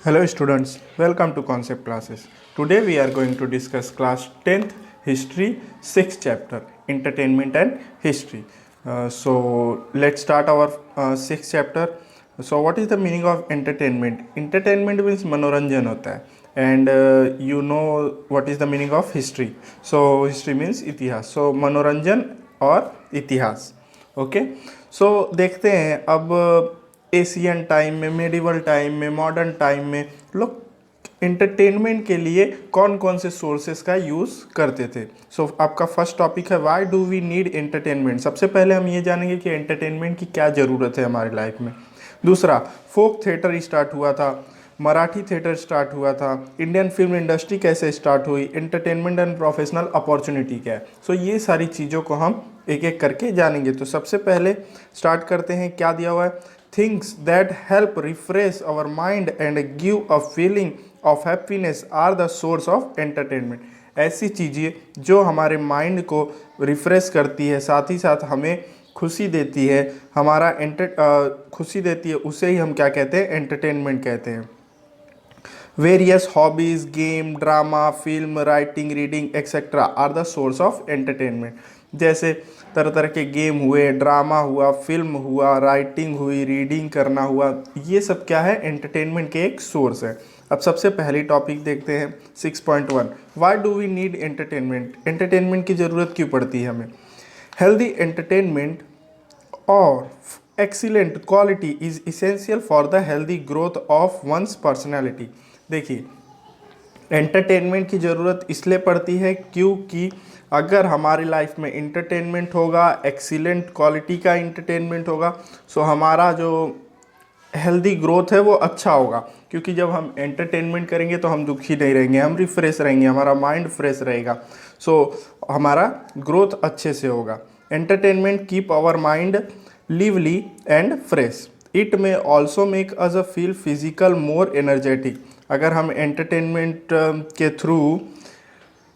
Hello students, welcome to Concept Classes. Today we are going to discuss class 10th history 6th chapter entertainment and history. So let's start our 6th chapter. So what is the meaning of entertainment? Entertainment means मनोरंजन होता है and you know what is the meaning of history. So history means इतिहास. So मनोरंजन और इतिहास. Okay so देखते हैं अब एशियन टाइम में, मेडिवल टाइम में, मॉडर्न टाइम में लोग इंटरटेनमेंट के लिए कौन कौन से सोर्सेस का यूज़ करते थे। सो आपका फर्स्ट टॉपिक है why do we need entertainment. सबसे पहले हम ये जानेंगे कि एंटरटेनमेंट की क्या ज़रूरत है हमारी लाइफ में। दूसरा, फोक थिएटर स्टार्ट हुआ था, मराठी थिएटर स्टार्ट हुआ था, इंडियन फिल्म इंडस्ट्री कैसे स्टार्ट हुई, एंटरटेनमेंट एंड प्रोफेशनल अपॉर्चुनिटी क्या है। सो ये सारी चीज़ों को हम एक एक करके जानेंगे। तो सबसे पहले स्टार्ट करते हैं, क्या दिया हुआ है, things that help refresh our mind and give a feeling of happiness are the source of entertainment. ऐसी चीज़ें जो हमारे माइंड को रिफ्रेश करती है, साथ ही साथ हमें खुशी देती है, हमारा खुशी देती है, उसे ही हम क्या कहते हैं, एंटरटेनमेंट कहते हैं। Various hobbies, game, drama, film, writing, reading etcetera are the source of entertainment. जैसे तरह तरह के गेम हुए, ड्रामा हुआ, फिल्म हुआ, राइटिंग हुई, रीडिंग करना हुआ, ये सब क्या है, एंटरटेनमेंट के एक सोर्स है। अब सबसे पहली टॉपिक देखते हैं 6.1, why do we need entertainment. Entertainment की ज़रूरत क्यों पड़ती है हमें। हेल्दी एंटरटेनमेंट और excellent quality is essential for the healthy growth of one's personality। देखिए, एंटरटेनमेंट की ज़रूरत इसलिए पड़ती है क्योंकि अगर हमारी लाइफ में इंटरटेनमेंट होगा, एक्सीलेंट क्वालिटी का इंटरटेनमेंट होगा, सो हमारा जो हेल्दी ग्रोथ है वो अच्छा होगा। क्योंकि जब हम एंटरटेनमेंट करेंगे तो हम दुखी नहीं रहेंगे, हम रिफ्रेश रहेंगे, हमारा माइंड फ्रेश रहेगा, सो हमारा ग्रोथ अच्छे से होगा। Entertainment keep our mind lively and fresh. It may also make us feel physical more energetic। अगर हम एंटरटेनमेंट के थ्रू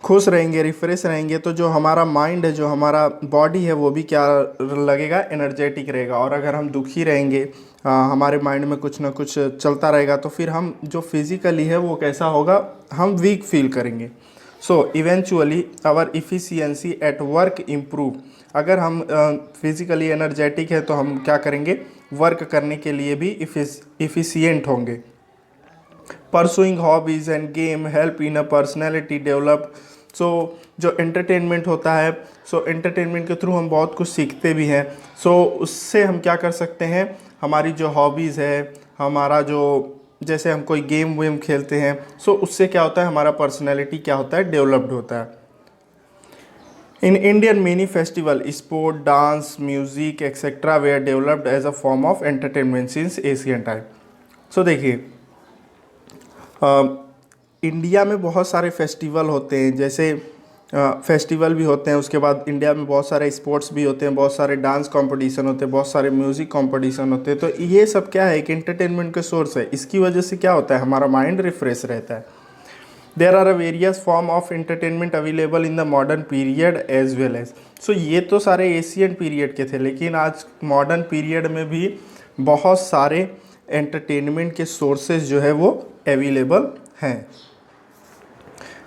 खुश रहेंगे, रिफ्रेश रहेंगे, तो जो हमारा माइंड है, जो हमारा बॉडी है, वो भी क्या लगेगा, एनर्जेटिक रहेगा। और अगर हम दुखी रहेंगे, हमारे माइंड में कुछ ना कुछ चलता रहेगा, तो फिर हम जो फिज़िकली है वो कैसा होगा, हम वीक फील करेंगे। So eventually our efficiency at work improve. अगर हम फिज़िकली एनर्जेटिक है तो हम क्या करेंगे, वर्क करने के लिए भी इफ़िशियंट होंगे। Pursuing hobbies and game help in a personality develop. So जो एंटरटेनमेंट होता है, सो एंटरटेनमेंट के थ्रू हम बहुत कुछ सीखते भी हैं। सो उससे हम क्या कर सकते हैं, हमारी जो हॉबीज़ है, हमारा जो, जैसे हम कोई गेम वेम खेलते हैं, सो उससे क्या होता है, हमारा पर्सनैलिटी क्या होता है, डेवलप्ड होता है। In Indian many festival, sport, dance, music etcetera were developed as a form of entertainment since ancient time. So देखिए, इंडिया में बहुत सारे फेस्टिवल होते हैं, जैसे फेस्टिवल भी होते हैं, उसके बाद इंडिया में बहुत सारे स्पोर्ट्स भी होते हैं, बहुत सारे डांस कंपटीशन होते हैं, बहुत सारे म्यूज़िक कंपटीशन होते हैं। तो ये सब क्या है, एक एंटरटेनमेंट के सोर्स है। इसकी वजह से क्या होता है, हमारा माइंड रिफ्रेश रहता है। There are a various form of entertainment available in the modern period as well as. So ये तो सारे एशियन पीरियड के थे, लेकिन आज मॉडर्न पीरियड में भी बहुत सारे एंटरटेनमेंट के सोर्सेज जो है वो अवेलेबल हैं।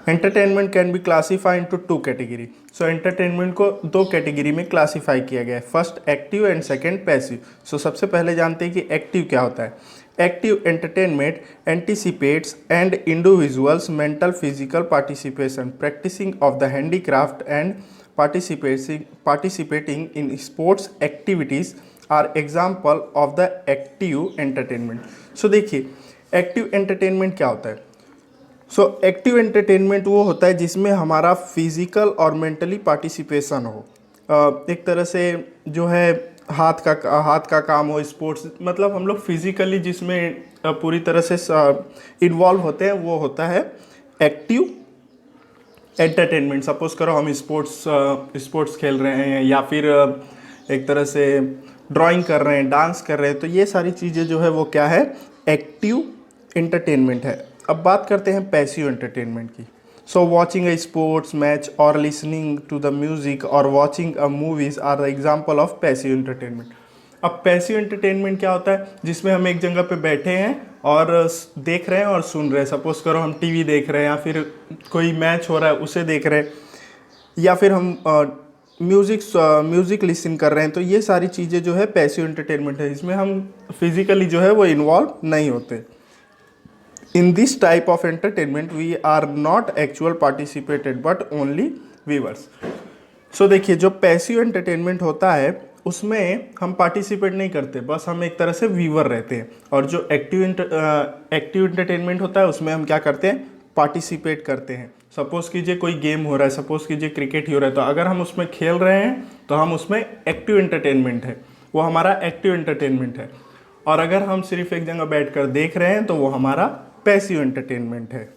Entertainment can be classify into two category. So entertainment को दो कैटेगरी में क्लासीफाई किया गया है, first active and second passive. So सबसे पहले जानते हैं कि एक्टिव क्या होता है। Active entertainment anticipates and individuals mental physical participation, practicing of the handicraft and participating in sports activities are example of the active entertainment। सो देखिए, एक्टिव एंटरटेनमेंट क्या होता है। सो एक्टिव एंटरटेनमेंट वो होता है जिसमें हमारा फिजिकल और मेंटली पार्टिसिपेशन हो। एक तरह से जो है हाथ का काम हो, स्पोर्ट्स, मतलब हम लोग फिजिकली जिसमें पूरी तरह से इन्वॉल्व होते हैं, वो होता है एक्टिव एंटरटेनमेंट। सपोज करो हम स्पोर्ट्स खेल रहे हैं, या फिर एक तरह से ड्राइंग कर रहे हैं, डांस कर रहे हैं, तो ये सारी चीज़ें जो है वो क्या है, एक्टिव एंटरटेनमेंट है। अब बात करते हैं पैसिव एंटरटेनमेंट की। So watching a sports match और लिसनिंग टू द म्यूजिक और watching a movies are the example of passive entertainment. अब पैसिव एंटरटेनमेंट क्या होता है, जिसमें हम एक जगह पे बैठे हैं और देख रहे हैं और सुन रहे हैं। सपोज करो हम टीवी देख रहे हैं या फिर कोई मैच हो रहा है उसे देख रहे हैं, या फिर हम म्यूज़िक लिसन कर रहे हैं। तो ये सारी चीज़ें जो है पैसिव एंटरटेनमेंट है, इसमें हम फिजिकली जो है वो इन्वॉल्व नहीं होते। In this type of entertainment we are not actual participated but only viewers. So देखिए, जो पैसिव एंटरटेनमेंट होता है उसमें हम पार्टिसिपेट नहीं करते, बस हम एक तरह से व्यूअर रहते हैं। और जो एक्टिव एंटरटेनमेंट होता है उसमें हम क्या करते हैं, पार्टिसिपेट करते हैं। सपोज कीजिए कोई गेम हो रहा है, सपोज कीजिए क्रिकेट ही हो रहा है, तो अगर हम उसमें खेल रहे हैं तो हम उसमें एक्टिव एंटरटेनमेंट है, वो हमारा एक्टिव एंटरटेनमेंट है। और अगर हम सिर्फ एक जगह बैठकर देख रहे हैं तो वो हमारा पैसिव एंटरटेनमेंट है।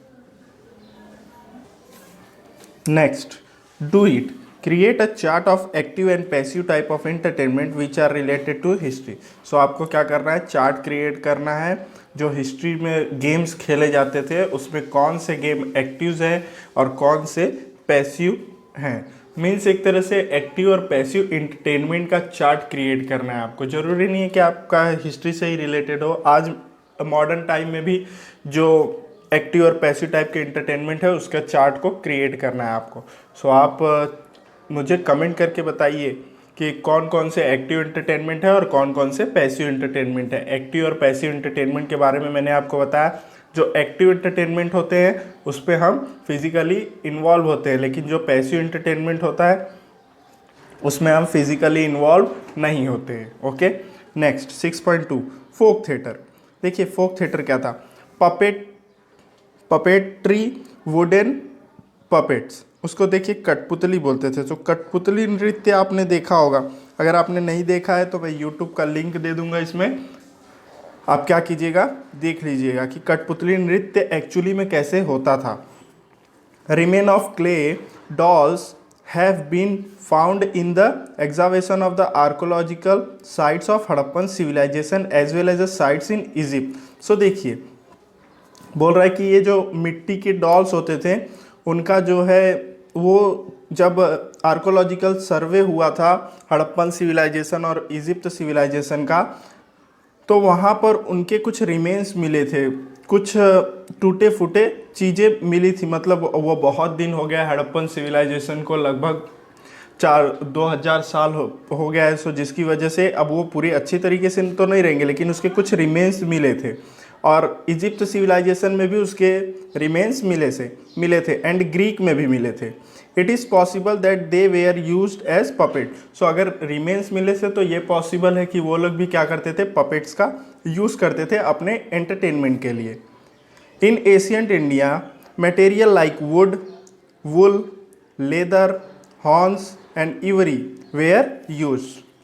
Next, do it. Create a chart of active and passive type of entertainment which are related to history. So आपको क्या करना है, चार्ट क्रिएट करना है जो हिस्ट्री में गेम्स खेले जाते थे उसमें कौन से गेम एक्टिव हैं और कौन से पैसिव हैं। मीन्स एक तरह से एक्टिव और पैसिव एंटरटेनमेंट का चार्ट क्रिएट करना है आपको। ज़रूरी नहीं है कि आपका हिस्ट्री से ही रिलेटेड हो, आज मॉडर्न टाइम में भी जो एक्टिव और पैसिव टाइप के एंटरटेनमेंट है उसका चार्ट को क्रिएट करना है आपको। सो आप मुझे कमेंट करके बताइए कि कौन कौन से एक्टिव एंटरटेनमेंट है और कौन कौन से पैसिव एंटरटेनमेंट है। एक्टिव और पैसिव एंटरटेनमेंट के बारे में मैंने आपको बताया। जो एक्टिव एंटरटेनमेंट होते हैं उस पर हम फिजिकली इन्वॉल्व होते हैं, लेकिन जो पैसिव एंटरटेनमेंट होता है उसमें हम फिजिकली इन्वॉल्व नहीं होते हैं। Okay, next 6.2 folk theatre. देखिए फोक थिएटर क्या था, पपेट्री, वुडन पपेट्स, उसको देखिए कठपुतली बोलते थे। तो कठपुतली नृत्य आपने देखा होगा, अगर आपने नहीं देखा है तो मैं यूट्यूब का लिंक दे दूंगा, इसमें आप क्या कीजिएगा, देख लीजिएगा कि कठपुतली नृत्य एक्चुअली में कैसे होता था। Remain of clay dolls have been found in the excavation of the archaeological sites of Harappan civilization as well as the sites in Egypt. So देखिए बोल रहा है कि ये जो मिट्टी के डॉल्स होते थे उनका जो है वो जब आर्कोलॉजिकल सर्वे हुआ था हड़प्पन सिविलाइजेशन और इजिप्ट सिविलाइजेशन का, तो वहाँ पर उनके कुछ रिमेन्स मिले थे, कुछ टूटे फूटे चीज़ें मिली थी। मतलब वो बहुत दिन हो गया हड़प्पन सिविलाइजेशन को, लगभग 2000 साल हो गया है। सो जिसकी वजह से अब वो पूरी अच्छी तरीके से तो नहीं रहेंगे, लेकिन उसके कुछ रिमेन्स मिले थे। और इजिप्ट सिविलाइजेशन में भी उसके रिमेन्स मिले थे एंड ग्रीक में भी मिले थे। It is possible that they were used as puppet. So अगर रिमेन्स मिले से तो ये पॉसिबल है कि वो लोग भी क्या करते थे, पपेट्स का यूज़ करते थे अपने एंटरटेनमेंट के लिए। In ancient India material like wood, wool, leather, horns and ivory were use.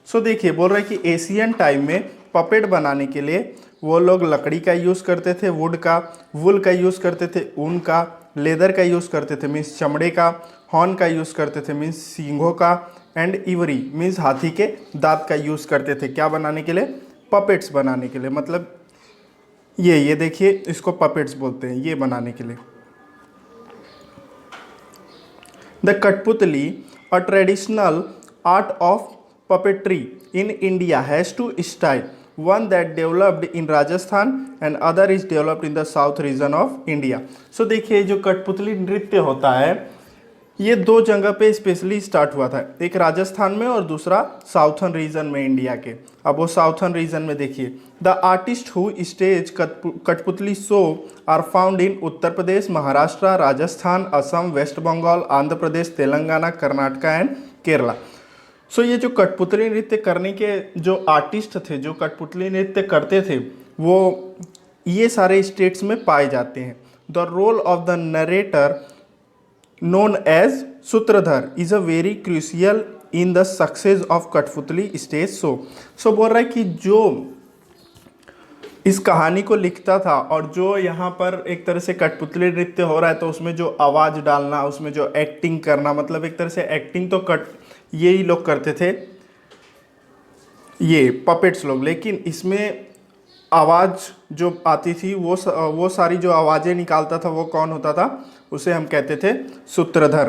So देखिए बोल रहा है कि एशियन टाइम में पपेट बनाने के लिए वो लोग लकड़ी का यूज़ करते थे, वुड का, वुल का यूज़ करते थे, ऊन का, लेदर का यूज़ करते थे मीन्स चमड़े का, हॉर्न का यूज़ करते थे मीन्स सींगों का, एंड इवरी मीन्स हाथी के दांत का यूज़ करते थे। क्या बनाने के लिए, पपेट्स बनाने के लिए। मतलब ये देखिए इसको पपेट्स बोलते हैं, ये बनाने के लिए। द कठपुतली a traditional art of puppetry in India has two styles, one that developed in Rajasthan and other is developed in the south region of India. So देखिए जो कठपुतली नृत्य होता है ये दो जगह पे स्पेशली स्टार्ट हुआ था, एक राजस्थान में और दूसरा साउथर्न रीजन में इंडिया के। अब वो साउथर्न रीजन में देखिए, the artist who stage kathputli show are found in Uttar Pradesh, Maharashtra, Rajasthan, Assam, West Bengal, Andhra Pradesh, Telangana, Karnataka and Kerala. So ये जो कठपुतली नृत्य करने के जो आर्टिस्ट थे, जो कठपुतली नृत्य करते थे, वो ये सारे स्टेट्स में पाए जाते हैं। The role of the narrator known as sutradhar is a very crucial in the success of कठपुतली stage show। सो बोल रहा है कि जो इस कहानी को लिखता था और जो यहाँ पर एक तरह से कठपुतली नृत्य हो रहा है तो उसमें जो आवाज़ डालना, उसमें जो एक्टिंग करना, मतलब एक तरह से एक्टिंग तो यही लोग करते थे, ये पपेट्स लोग, लेकिन इसमें आवाज़ जो आती थी वो सारी जो आवाज़ें निकालता था वो कौन होता था, उसे हम कहते थे Sutradhar.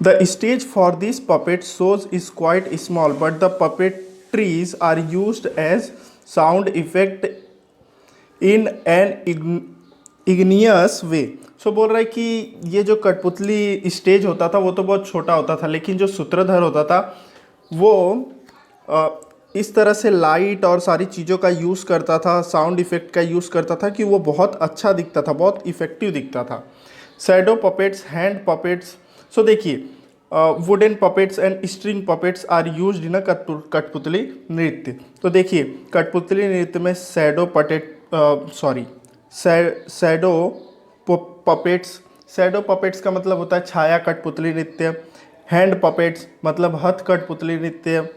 The stage for these puppet shows is quite small, but the puppetries are used as sound effect in an igneous वे। सो बोल रहा है कि ये जो कठपुतली स्टेज होता था वो तो बहुत छोटा होता था, लेकिन जो सूत्रधर होता था वो इस तरह से लाइट और सारी चीज़ों का यूज़ करता था, साउंड इफेक्ट का यूज़ करता था कि वो बहुत अच्छा दिखता था, बहुत इफेक्टिव दिखता था। Shadow puppets, hand puppets. So देखिए, wooden puppets and string puppets are used in kathputli nritya. तो देखिए, कठपुतली नृत्य में शैडो पपेट्स का मतलब होता है छाया कठपुतली नृत्य। हैंड पपेट्स मतलब हथ कठपुतली नृत्य।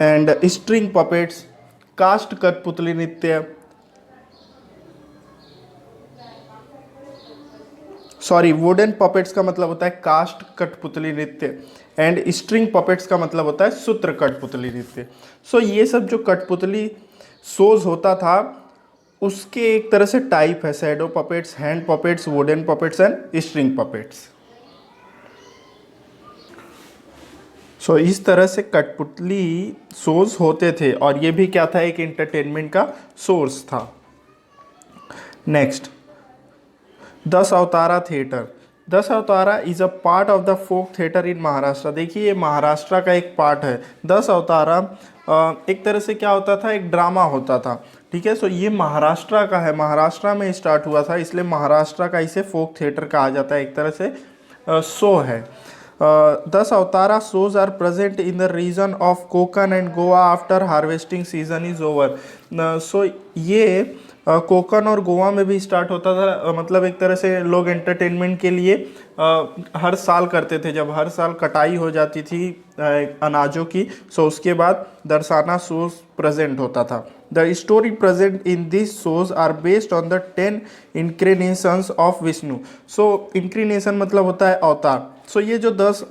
एंड स्ट्रिंग पपेट्स कास्ट कठपुतली नृत्य। वुडन पपेट्स का मतलब होता है कास्ट कठपुतली नृत्य। एंड स्ट्रिंग पपेट्स का मतलब होता है सूत्र कठपुतली नृत्य। सो ये सब जो कठपुतली शोज होता था उसके एक तरह से टाइप है, shadow puppets, hand puppets, wooden puppets and string puppets. So इस तरह से कठपुतली शोज होते थे और ये भी क्या था, एक एंटरटेनमेंट का सोर्स था। नेक्स्ट, दस Avatara theatre. Das Avatara is a part of the folk theatre in Maharashtra. देखिए, ये महाराष्ट्र का एक पार्ट है। दस अवतारा एक तरह से क्या होता था, एक ड्रामा होता था, ठीक है। सो ये महाराष्ट्र का है, महाराष्ट्र में स्टार्ट हुआ था, इसलिए महाराष्ट्र का इसे फोक थिएटर कहा जाता है, एक तरह से शो है। दस अवतारा shows are present in the region of Konkan and Goa after harvesting season is over। सो ये कोकन और गोवा में भी स्टार्ट होता था, मतलब एक तरह से लोग एंटरटेनमेंट के लिए हर साल करते थे। जब हर साल कटाई हो जाती थी अनाजों की, सो उसके बाद दर्शाना शोज प्रेजेंट होता था। The story present in this shows are based on the 10 incarnations of Vishnu. So incarnation मतलब होता है अवतार। सो ये जो दस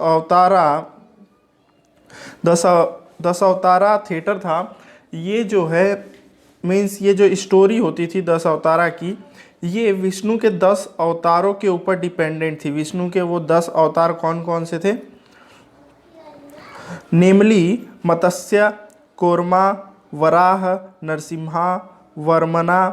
अवतारा थिएटर था, ये जो है मीन्स ये जो स्टोरी होती थी दस अवतारा की, ये विष्णु के 10 अवतारों के ऊपर डिपेंडेंट थी। विष्णु के वो 10 अवतार कौन कौन से थे, नेमली मत्स्य, कोरमा, वराह, नरसिम्हा, वर्मना,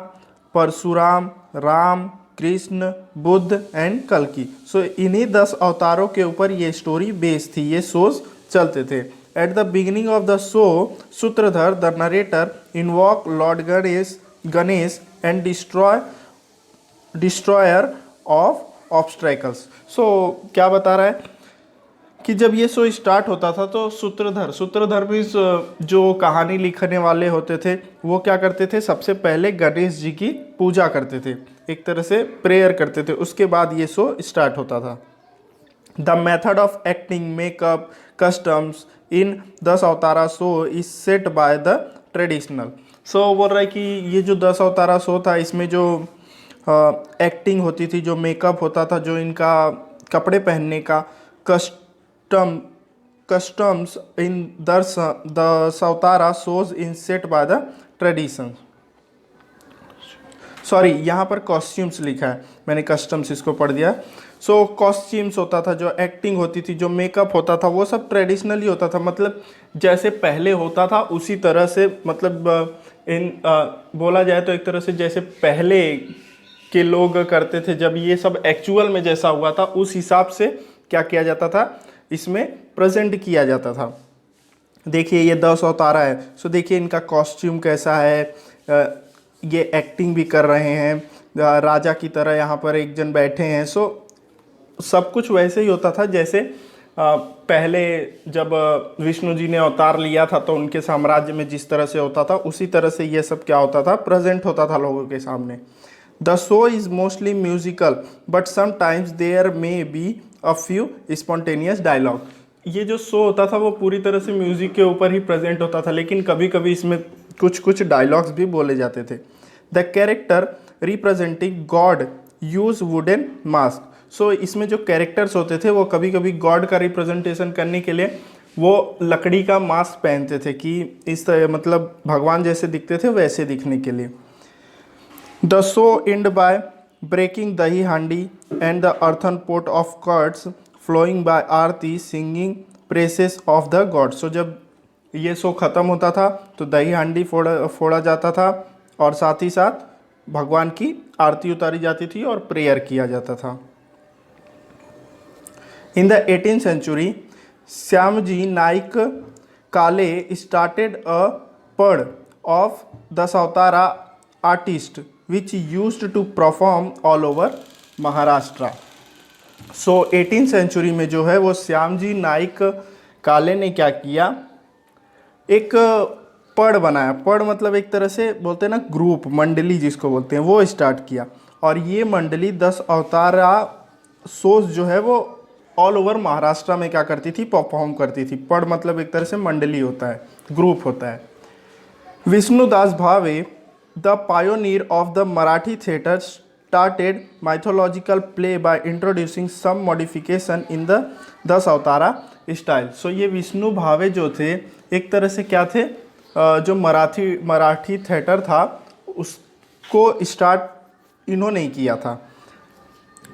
परशुराम, राम, कृष्ण, बुद्ध एंड कल्कि। सो इन्हीं 10 अवतारों के ऊपर ये स्टोरी बेस्ड थी, ये शोज चलते थे। At the beginning of the show, sutradhar the narrator invoke Lord Ganesh and destroyer of obstacles. So क्या बता रहा है कि जब ये शो स्टार्ट होता था तो सूत्रधर मीन्स जो कहानी लिखने वाले होते थे वो क्या करते थे, सबसे पहले गणेश जी की पूजा करते थे, एक तरह से प्रेयर करते थे, उसके बाद ये शो स्टार्ट होता था। The method of acting, makeup, customs in Das Avatara show is set by the traditional. So बोल रहा है कि ये जो दस अवतारा शो था इसमें जो एक्टिंग होती थी, जो मेकअप होता था, जो इनका कपड़े पहनने का customs in the Avatara shows in set by the tradition. यहाँ पर कॉस्ट्यूम्स लिखा है, मैंने कस्टम्स इसको पढ़ दिया। सो कॉस्ट्यूम्स होता था, जो एक्टिंग होती थी, जो मेकअप होता था, वो सब ट्रेडिशनली होता था, मतलब जैसे पहले होता था उसी तरह से, मतलब बोला जाए तो एक तरह से जैसे पहले के लोग करते थे, जब ये सब एक्चुअल में जैसा हुआ था उस हिसाब से क्या किया जाता था, इसमें प्रेजेंट किया जाता था। देखिए ये 10 अवतारा है, सो देखिए इनका कॉस्ट्यूम कैसा है, ये एक्टिंग भी कर रहे हैं, राजा की तरह यहाँ पर एक जन बैठे हैं। सो सब कुछ वैसे ही होता था जैसे पहले जब विष्णु जी ने अवतार लिया था तो उनके साम्राज्य में जिस तरह से होता था उसी तरह से ये सब क्या होता था, प्रेजेंट होता था लोगों के सामने। The show is mostly musical but sometimes there may be a few spontaneous dialogue. ये जो शो होता था वो पूरी तरह से म्यूज़िक के ऊपर ही प्रेजेंट होता था, लेकिन कभी कभी इसमें कुछ डायलॉग्स भी बोले जाते थे। The character representing god use wooden mask. So इसमें जो कैरेक्टर्स होते थे वो कभी कभी गॉड का रिप्रेजेंटेशन करने के लिए वो लकड़ी का मास्क पहनते थे कि इस तरह मतलब भगवान जैसे दिखते थे वैसे दिखने के लिए। The show end by breaking Dahi Handi and the earthen pot of curds flowing by aarti singing praises of the god। सो जब ये शो ख़त्म होता था तो दही हांडी फोड़ा जाता था और साथ ही साथ भगवान की आरती उतारी जाती थी और प्रेयर किया जाता था। In the 18th century Shyamji Naik Kale started a phad of Dashavatara artist which used to perform all over Maharashtra. So 18th century में जो है वो श्यामजी नाइक काले ने क्या किया, एक पड़ बनाया। पड़ मतलब एक तरह से बोलते हैं ना ग्रुप, मंडली जिसको बोलते हैं, वो स्टार्ट किया। और ये मंडली 10 अवतारा शोज जो है वो ऑल ओवर महाराष्ट्र में क्या करती थी, परफॉर्म करती थी। पड़ मतलब एक तरह से मंडली होता है, ग्रुप होता है। Vishnudas Bhave the pioneer of the Marathi theatre started mythological play by introducing some modification in the 10 Avatara style. So ये विष्णु भावे जो थे एक तरह से क्या थे, जो मराठी थिएटर था उसको स्टार्ट इन्होंने ही किया था।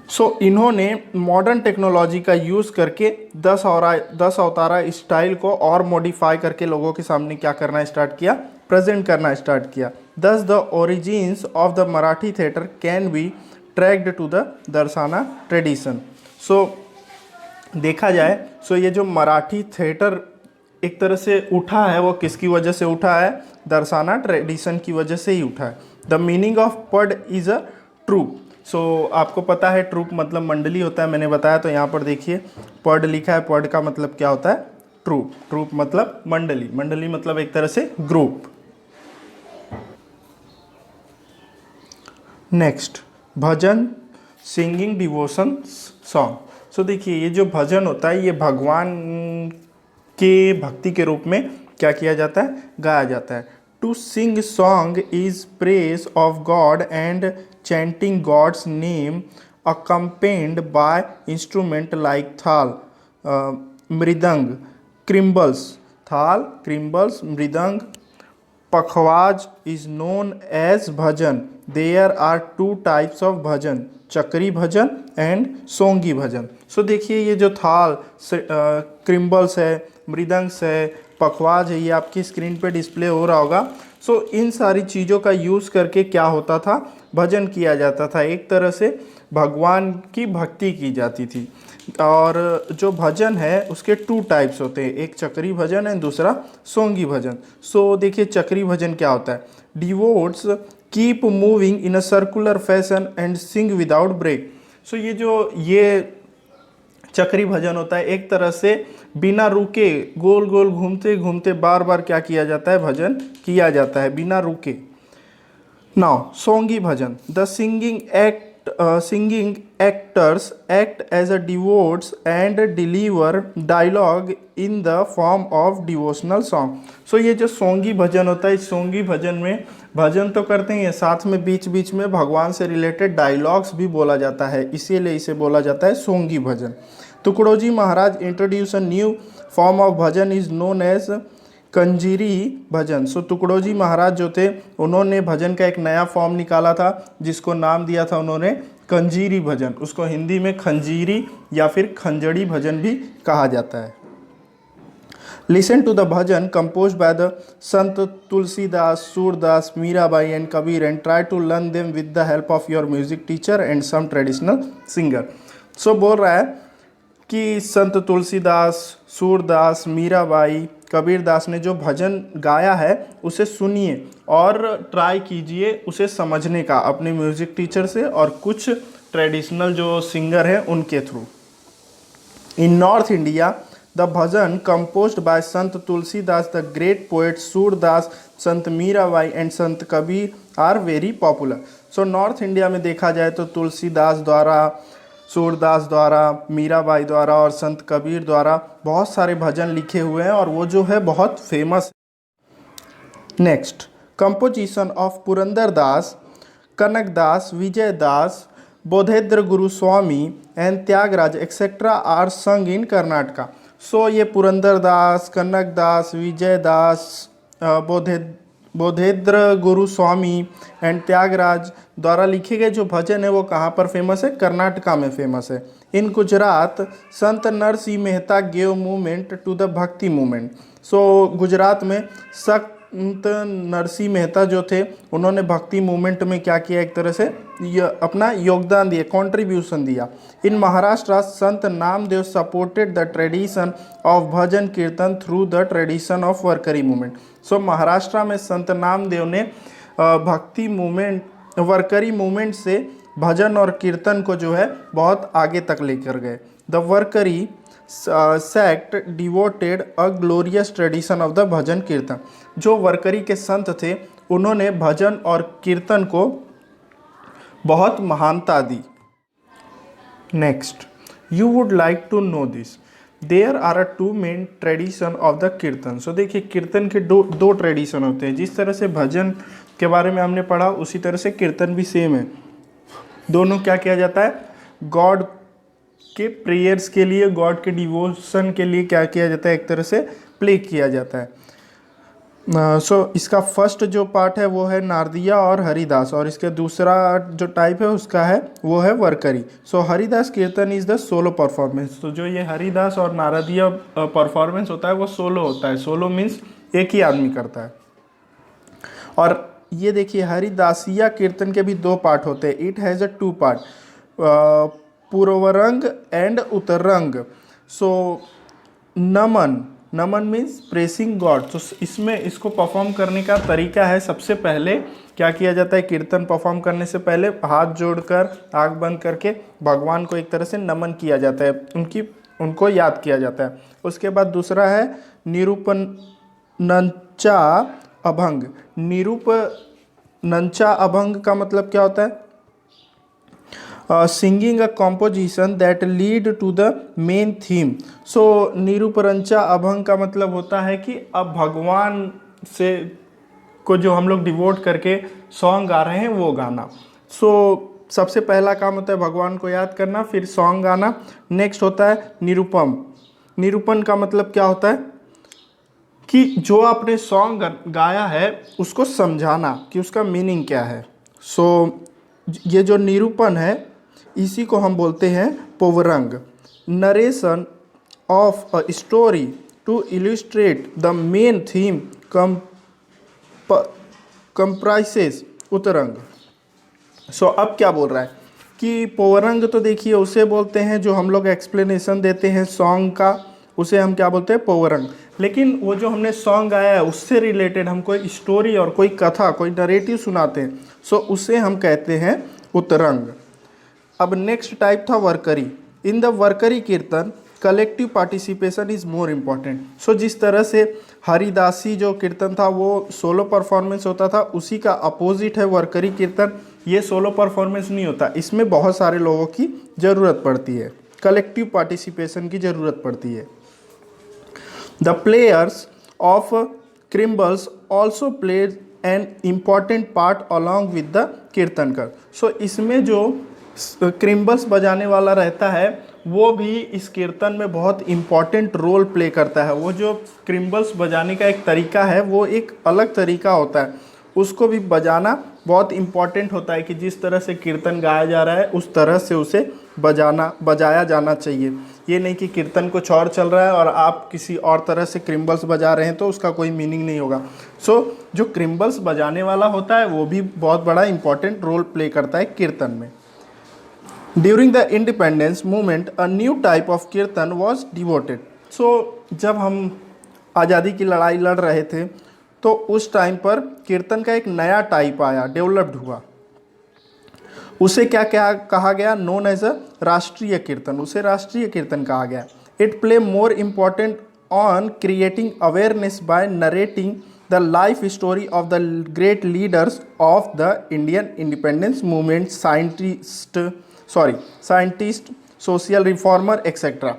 सो इन्होंने मॉडर्न टेक्नोलॉजी का यूज़ करके 10 अवतारा स्टाइल को और मॉडिफाई करके लोगों के सामने क्या करना स्टार्ट किया, प्रेजेंट करना स्टार्ट किया। Thus the origins of the Marathi theatre can be tracked to the Darshana tradition. So देखा जाए सो ये जो मराठी थिएटर एक तरह से उठा है वो किसकी वजह से उठा है, दर्शाना ट्रेडिशन की वजह से ही उठा है। The meaning of phad is a troupe. So आपको पता है ट्रूप मतलब मंडली होता है, मैंने बताया। तो यहाँ पर देखिए पड लिखा है, पड का मतलब क्या होता है, ट्रूप। ट्रूप मतलब मंडली, मंडली मतलब एक तरह से ग्रुप। नेक्स्ट, भजन सिंगिंग डिवोशन सॉन्ग। सो देखिए ये जो भजन होता है ये भगवान के भक्ति के रूप में क्या किया जाता है, गाया जाता है। To sing song is praise of god and chanting god's name accompanied by instrument like thal, mridang, cymbals. Thal, cymbals, mridang, pakhawaj is known as bhajan. There are 2 types of bhajan, chakri bhajan and सोंगी भजन। सो देखिए ये जो थाल, क्रिम्बल्स है, मृदंग्स है, पखवाज है, ये आपकी स्क्रीन पे डिस्प्ले हो रहा होगा। सो इन सारी चीज़ों का यूज़ करके क्या होता था, भजन किया जाता था। एक तरह से भगवान की भक्ति की जाती थी। और जो भजन है उसके 2 टाइप्स होते हैं, एक चक्री भजन है, दूसरा सोंगी भजन। सो देखिए चक्री भजन क्या होता है, devotees keep moving in a circular fashion and sing without break. So ये चक्री भजन होता है, एक तरह से बिना रुके गोल गोल घूमते घूमते बार बार क्या किया जाता है, भजन किया जाता है बिना रुके। Now songi bhajan, the singing actors act as a devotees and deliver dialogue in the form of devotional song। सो ये जो सोंगी भजन होता है, इस सोंगी भजन में भजन तो करते हैं, साथ में बीच बीच में भगवान से रिलेटेड डायलॉग्स भी बोला जाता है, इसीलिए इसे बोला जाता है सोंगी भजन। Tukdoji Maharaj introduce a new form of bhajan is known as kanjiri bhajan. So Tukdoji Maharaj जो थे उन्होंने भजन का एक नया फॉर्म निकाला था जिसको नाम दिया था उन्होंने कंजीरी भजन। उसको हिंदी में खंजीरी या फिर खंजड़ी भजन भी कहा जाता है। Listen to the bhajan compose by the Sant Tulsidas, Surdas, Mirabai and Kabir and try to learn them with the help of your music teacher and some traditional singer. So बोल रहा है कि संत तुलसीदास, सूरदास, मीराबाई, कबीरदास ने जो भजन गाया है उसे सुनिए और ट्राई कीजिए उसे समझने का अपने म्यूज़िक टीचर से और कुछ ट्रेडिशनल जो सिंगर हैं उनके थ्रू। In North India the bhajan composed by Sant Tulsidas, the great poet Surdas, Sant Mirabai and Sant Kabir are very popular. So North India में देखा जाए तो तुलसीदास द्वारा, सूरदास द्वारा, मीराबाई द्वारा और संत कबीर द्वारा बहुत सारे भजन लिखे हुए हैं और वो जो है बहुत फेमस है। Next, composition of Purandar Das, Kanak Das, Vijay Das, Bodhendra Guruswami and Tyagaraja etcetera are sung in Karnataka. सो ये पुरंदर दास, कनक दास, विजय दास, बोधेंद्र गुरु स्वामी एंड त्यागराज द्वारा लिखे गए जो भजन है वो कहाँ पर फेमस है? कर्नाटका में फेमस है। In Gujarat Sant Narsinh Mehta gave movement to the Bhakti movement. So Gujarat में संत नरसिंह मेहता जो थे उन्होंने भक्ति मूवमेंट में क्या किया, एक तरह से अपना योगदान दिया, कंट्रीब्यूशन दिया। In Maharashtra Sant Namdev supported the tradition of bhajan kirtan through the tradition of Warkari movement. So Maharashtra में संत नामदेव ने भक्ति मूवमेंट, वरकरी मूवमेंट से भजन और कीर्तन को जो है बहुत आगे तक लेकर गए। The Warkari sect devoted a glorious tradition of the bhajan kirtan. जो वरकरी के संत थे उन्होंने भजन और कीर्तन को बहुत महानता दी। Next, you would like to know this, there are two main tradition of the kirtan. So देखिए, कीर्तन के दो ट्रेडिशन होते हैं। जिस तरह से भजन के बारे में हमने पढ़ा उसी तरह से कीर्तन भी सेम है। दोनों क्या किया जाता है? गॉड के प्रेयर्स के लिए, गॉड के डिवोशन के लिए क्या किया जाता है? एक तरह से प्ले किया जाता है। सो इसका फर्स्ट जो पार्ट है वो है नारदिया और हरिदास, और इसके दूसरा जो टाइप है उसका है वो है वरकरी। सो हरिदास कीर्तन इज द सोलो परफॉर्मेंस। तो जो ये हरिदास और नारदिया परफॉर्मेंस होता है वो सोलो होता है। सोलो मीन्स एक ही आदमी करता है। और ये देखिए, हरिदासिया कीर्तन के भी दो पार्ट होते हैं। It has a two part, purvarang and uttarang. So naman means praising god. तो इसमें इसको परफॉर्म करने का तरीका है, सबसे पहले क्या किया जाता है? कीर्तन परफॉर्म करने से पहले हाथ जोड़कर, आँख बंद करके भगवान को एक तरह से नमन किया जाता है, उनको याद किया जाता है। उसके बाद दूसरा है निरूपनंचा अभंग। निरूपनंचा अभंग का मतलब क्या होता है? Singing a composition that lead to the main theme. So निरूपरंचा अभंग का मतलब होता है कि अब भगवान से को जो हम लोग डिवोट करके सॉन्ग गा रहे हैं वो गाना। सो सबसे पहला काम होता है भगवान को याद करना, फिर सॉन्ग गाना। नेक्स्ट होता है निरूपम। निरूपण का मतलब क्या होता है? कि जो आपने सॉन्ग गाया है उसको समझाना कि उसका मीनिंग क्या है। सो ये जो निरूपण है इसी को हम बोलते हैं पौवरंग। Narration of a story to illustrate the main theme comprises uttarang. So अब क्या बोल रहा है कि पौवरंग, तो देखिए उसे बोलते हैं जो हम लोग एक्सप्लेनेशन देते हैं सॉन्ग का, उसे हम क्या बोलते हैं? पौवरंग। लेकिन वो जो हमने सॉन्ग गाया है उससे रिलेटेड हम कोई स्टोरी और कोई कथा, कोई नरेटिव सुनाते हैं, सो उसे हम कहते हैं उत्तरंग। अब नेक्स्ट टाइप था वरकरी। इन the Warkari kirtan collective participation is more important. So जिस तरह से हरिदासी जो कीर्तन था वो सोलो परफॉर्मेंस होता था, उसी का अपोजिट है वरकरी कीर्तन। ये सोलो परफॉर्मेंस नहीं होता, इसमें बहुत सारे लोगों की ज़रूरत पड़ती है, कलेक्टिव पार्टिसिपेशन की ज़रूरत पड़ती है। The players of cymbals also played an important part along with the kirtankar. So इसमें जो क्रिम्बल्स बजाने वाला रहता है वो भी इस कीर्तन में बहुत इम्पॉर्टेंट रोल प्ले करता है। वो जो क्रिम्बल्स बजाने का एक तरीका है वो एक अलग तरीका होता है, उसको भी बजाना बहुत इम्पॉर्टेंट होता है कि जिस तरह से कीर्तन गाया जा रहा है उस तरह से उसे बजाया जाना चाहिए। ये नहीं कि कीर्तन कुछ और चल रहा है और आप किसी और तरह से क्रिम्बल्स बजा रहे हैं तो उसका कोई मीनिंग नहीं होगा। सो जो क्रिम्बल्स बजाने वाला होता है वो भी बहुत बड़ा इम्पॉर्टेंट रोल प्ले करता है कीर्तन में। During the independence movement a new type of कीर्तन वॉज डिवोटेड। सो जब हम आज़ादी की लड़ाई लड़ रहे थे तो उस टाइम पर कीर्तन का एक नया टाइप आया, डेवलप्ड हुआ। उसे क्या क्या कहा गया? नोन एज अ राष्ट्रीय कीर्तन। उसे राष्ट्रीय कीर्तन कहा गया। It play more important on creating awareness by narrating the life story of the great leaders of the Indian independence movement, scientist, social reformer etcetera.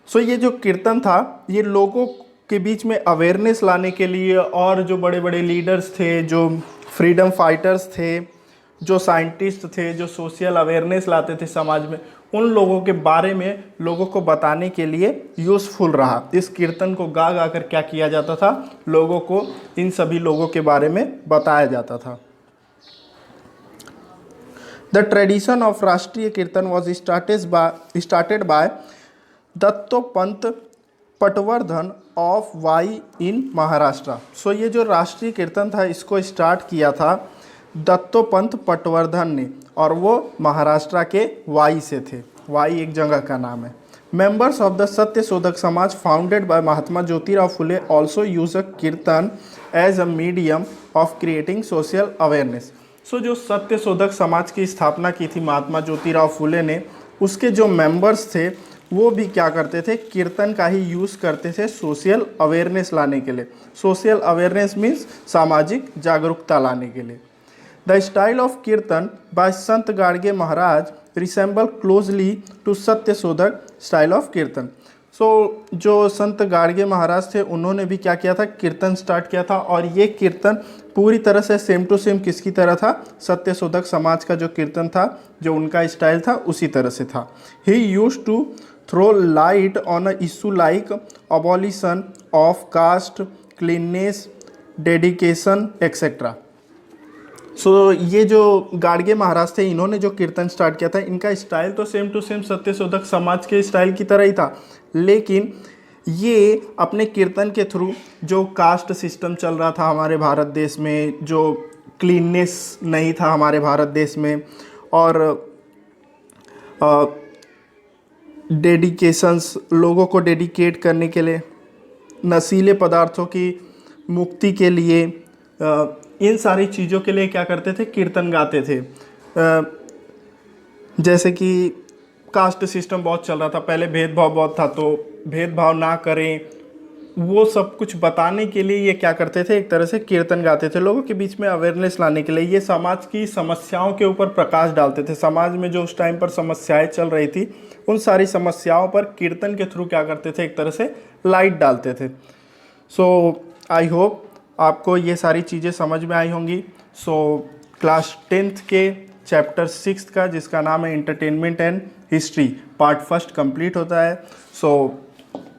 So ये जो कीर्तन था ये लोगों के बीच में अवेयरनेस लाने के लिए, और जो बड़े बड़े लीडर्स थे, जो फ्रीडम फाइटर्स थे, जो साइंटिस्ट थे, जो सोशल अवेयरनेस लाते थे समाज में, उन लोगों के बारे में लोगों को बताने के लिए यूज़फुल रहा। इस कीर्तन को गा गा कर क्या किया जाता था, लोगों को, इन सभी लोगों के बारे में बताया जाता था। The tradition of rashtriya kirtan was started by Dattopant Patwardhan of Wai in Maharashtra. So ये जो राष्ट्रीय कीर्तन था इसको स्टार्ट किया था दत्तोपंत पटवर्धन ने, और वो महाराष्ट्र के वाई से थे। वाई एक जगह का नाम है। Members of the Satyashodhak Samaj founded by Mahatma Jyotirao Phule also use a kirtan as a medium of creating social awareness. So जो सत्यशोधक समाज की स्थापना की थी महात्मा ज्योतिराव फुले ने, उसके जो मेंबर्स थे वो भी क्या करते थे, कीर्तन का ही यूज़ करते थे सोशल अवेयरनेस लाने के लिए। सोशल अवेयरनेस मीन्स सामाजिक जागरूकता लाने के लिए। The style of kirtan by Sant Gadge Maharaj resemble closely to Satyashodhak style of kirtan. So जो संत गाडगे महाराज थे उन्होंने भी क्या किया था, कीर्तन स्टार्ट किया था, और ये कीर्तन पूरी तरह से सेम टू सेम किसकी तरह था, सत्यशोधक समाज का जो कीर्तन था, जो उनका स्टाइल था उसी तरह से था। He used to throw light on a issue like abolition of caste, cleanness, dedication etcetera. So ये जो गाडगे महाराज थे इन्होंने जो कीर्तन स्टार्ट किया था, इनका स्टाइल तो same to same Satyashodhak Samaj के स्टाइल की तरह ही था, लेकिन ये अपने कीर्तन के थ्रू जो कास्ट सिस्टम चल रहा था हमारे भारत देश में, जो क्लीननेस नहीं था हमारे भारत देश में, और डेडिकेशंस, लोगों को डेडिकेट करने के लिए, नशीले पदार्थों की मुक्ति के लिए, इन सारी चीज़ों के लिए क्या करते थे, कीर्तन गाते थे। जैसे कि कास्ट सिस्टम बहुत चल रहा था पहले, भेदभाव बहुत था, तो भेदभाव ना करें, वो सब कुछ बताने के लिए ये क्या करते थे, एक तरह से कीर्तन गाते थे, लोगों के बीच में अवेयरनेस लाने के लिए। ये समाज की समस्याओं के ऊपर प्रकाश डालते थे। समाज में जो उस टाइम पर समस्याएं चल रही थी, उन सारी समस्याओं पर कीर्तन के थ्रू क्या करते थे, एक तरह से लाइट डालते थे। सो आई होप आपको ये सारी चीज़ें समझ में आई होंगी। सो क्लास 10th के चैप्टर 6 का, जिसका नाम है entertainment and history, part first complete होता है। सो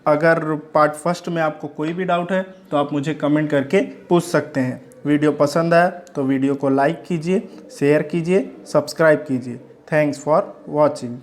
अगर पार्ट फर्स्ट में आपको कोई भी डाउट है तो आप मुझे कमेंट करके पूछ सकते हैं। वीडियो पसंद आया तो वीडियो को लाइक कीजिए, शेयर कीजिए, सब्सक्राइब कीजिए। Thanks for watching.